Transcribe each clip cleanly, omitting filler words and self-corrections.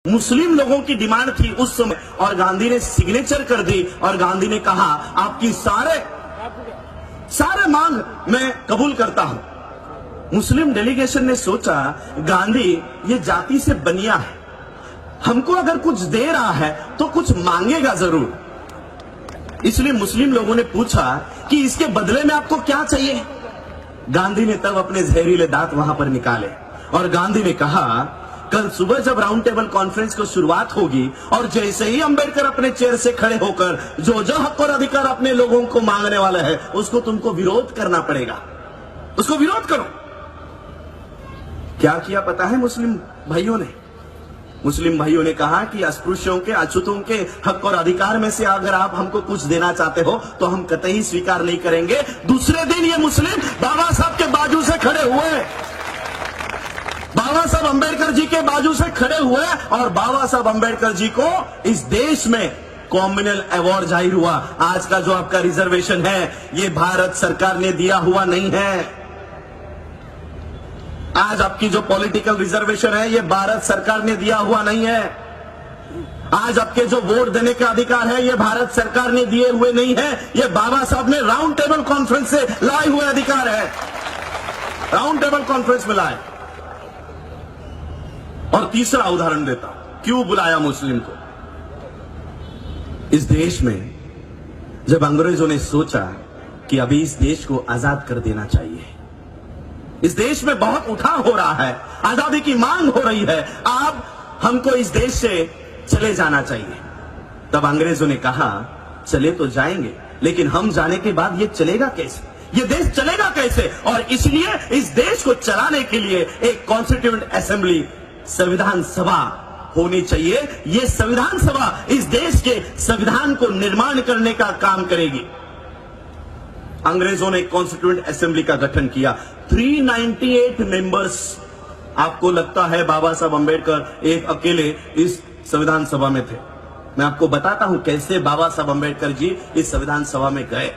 मुस्लिम लोगों की डिमांड थी उस समय, और गांधी ने सिग्नेचर कर दी और गांधी ने कहा आपकी सारे मांग मैं कबूल करता हूं। मुस्लिम डेलीगेशन ने सोचा गांधी ये जाति से बनिया है, हमको अगर कुछ दे रहा है तो कुछ मांगेगा जरूर। इसलिए मुस्लिम लोगों ने पूछा कि इसके बदले में आपको क्या चाहिए। गांधी ने तब अपने जहरीले दांत वहां पर निकाले और गांधी ने कहा कल सुबह जब राउंड टेबल कॉन्फ्रेंस को शुरुआत होगी और जैसे ही अंबेडकर अपने चेयर से खड़े होकर जो जो हक और अधिकार अपने लोगों को मांगने वाला है उसको तुमको विरोध करना पड़ेगा, उसको विरोध करो। क्या किया पता है मुस्लिम भाइयों ने? मुस्लिम भाइयों ने कहा कि अस्पृश्यों के, अछूतों के हक और अधिकार में से अगर आप हमको कुछ देना चाहते हो तो हम कतई स्वीकार नहीं करेंगे। दूसरे दिन ये मुस्लिम बाबा साहब के बाजू से खड़े हुए, बाबा साहब अंबेडकर जी के बाजू से खड़े हुए और बाबा साहब अंबेडकर जी को इस देश में कॉम्युनल अवार्ड जाहिर हुआ। आज का जो आपका रिजर्वेशन है ये भारत सरकार ने दिया हुआ नहीं है। आज आपकी जो पॉलिटिकल रिजर्वेशन है ये भारत सरकार ने दिया हुआ नहीं है। आज आपके जो वोट देने का अधिकार है ये भारत सरकार ने दिए हुए नहीं है, ये बाबा साहब ने राउंड टेबल कॉन्फ्रेंस से लाए हुए अधिकार है, राउंड टेबल कॉन्फ्रेंस में लाए। और तीसरा उदाहरण देता हूं क्यों बुलाया मुस्लिम को। इस देश में जब अंग्रेजों ने सोचा कि अभी इस देश को आजाद कर देना चाहिए, इस देश में बहुत उठाव हो रहा है, आजादी की मांग हो रही है, अब हमको इस देश से चले जाना चाहिए, तब अंग्रेजों ने कहा चले तो जाएंगे लेकिन हम जाने के बाद ये चलेगा कैसे, ये देश चलेगा कैसे। और इसलिए इस देश को चलाने के लिए एक कॉन्स्टिट्यूएंट असेंबली, संविधान सभा होनी चाहिए। ये संविधान सभा इस देश के संविधान को निर्माण करने का काम करेगी। अंग्रेजों ने कॉन्स्टिट्यूएंट असेंबली का गठन किया, 398 मेंबर्स। आपको लगता है बाबा साहब अंबेडकर एक अकेले इस संविधान सभा में थे? मैं आपको बताता हूं कैसे बाबा साहब अंबेडकर जी इस संविधान सभा में गए।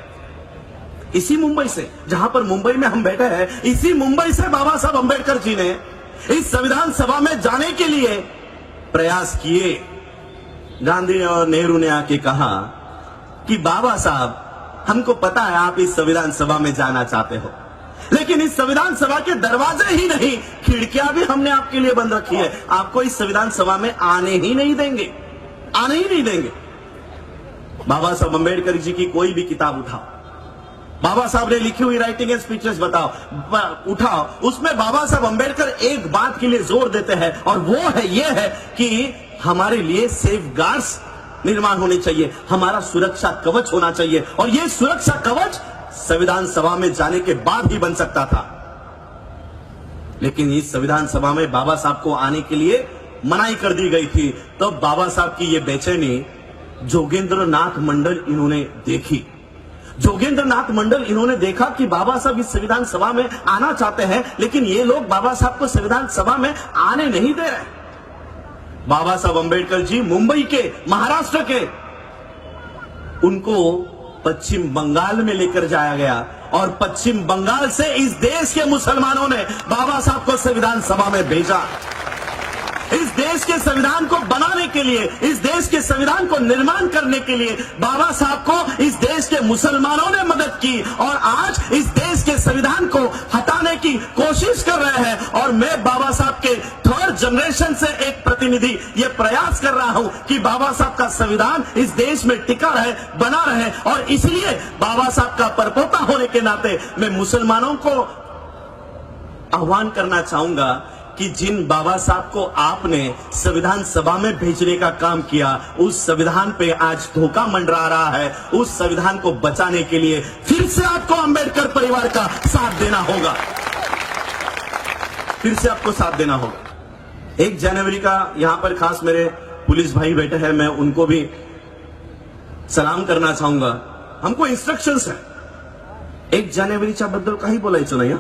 इसी मुंबई से, जहां पर मुंबई में हम बैठे हैं, इसी मुंबई से बाबा साहब अंबेडकर जी ने इस संविधान सभा में जाने के लिए प्रयास किए। गांधी और नेहरू ने आके कहा कि बाबा साहब हमको पता है आप इस संविधान सभा में जाना चाहते हो, लेकिन इस संविधान सभा के दरवाजे ही नहीं खिड़कियां भी हमने आपके लिए बंद रखी है, आपको इस संविधान सभा में आने ही नहीं देंगे, आने ही नहीं देंगे। बाबा साहब अंबेडकर जी की कोई भी किताब उठाओ, बाबा साहब ने लिखी हुई राइटिंग एंड स्पीचेस उठाओ, उसमें बाबा साहब अंबेडकर एक बात के लिए जोर देते हैं और वो है ये है कि हमारे लिए सेफ गार्ड्स निर्माण होने चाहिए, हमारा सुरक्षा कवच होना चाहिए। और ये सुरक्षा कवच संविधान सभा में जाने के बाद ही बन सकता था, लेकिन इस संविधान सभा में बाबा साहब को आने के लिए मनाही कर दी गई थी। तब बाबा साहब की ये बेचैनी जोगेंद्र नाथ मंडल इन्होंने देखी। जोगेंद्र नाथ मंडल इन्होंने देखा कि बाबा साहब इस संविधान सभा में आना चाहते हैं, लेकिन ये लोग बाबा साहब को संविधान सभा में आने नहीं दे रहे। बाबा साहब अंबेडकर जी मुंबई के, महाराष्ट्र के, उनको पश्चिम बंगाल में लेकर जाया गया और पश्चिम बंगाल से इस देश के मुसलमानों ने बाबा साहब को संविधान सभा में भेजा। इस देश के संविधान को बनाने के लिए, इस देश के संविधान को निर्माण करने के लिए बाबा साहब को इस देश के मुसलमानों ने मदद की और आज इस देश के संविधान को हटाने की कोशिश कर रहे हैं। और मैं बाबा साहब के थर्ड जनरेशन से एक प्रतिनिधि ये प्रयास कर रहा हूं कि बाबा साहब का संविधान इस देश में टिका रहे, बना रहे। और इसलिए बाबा साहब का परपोता होने के नाते मैं मुसलमानों को आह्वान करना चाहूंगा कि जिन बाबा साहब को आपने संविधान सभा में भेजने का काम किया, उस संविधान पे आज धोखा मंडरा रहा है। उस संविधान को बचाने के लिए फिर से आपको अंबेडकर परिवार का साथ देना होगा, फिर से आपको साथ देना होगा। 1 जनवरी का यहां पर खास मेरे पुलिस भाई बैठे हैं, मैं उनको भी सलाम करना चाहूंगा। हमको इंस्ट्रक्शंस है, 1 जानेवारीच्या बद्दल काही बोलायचं नाही।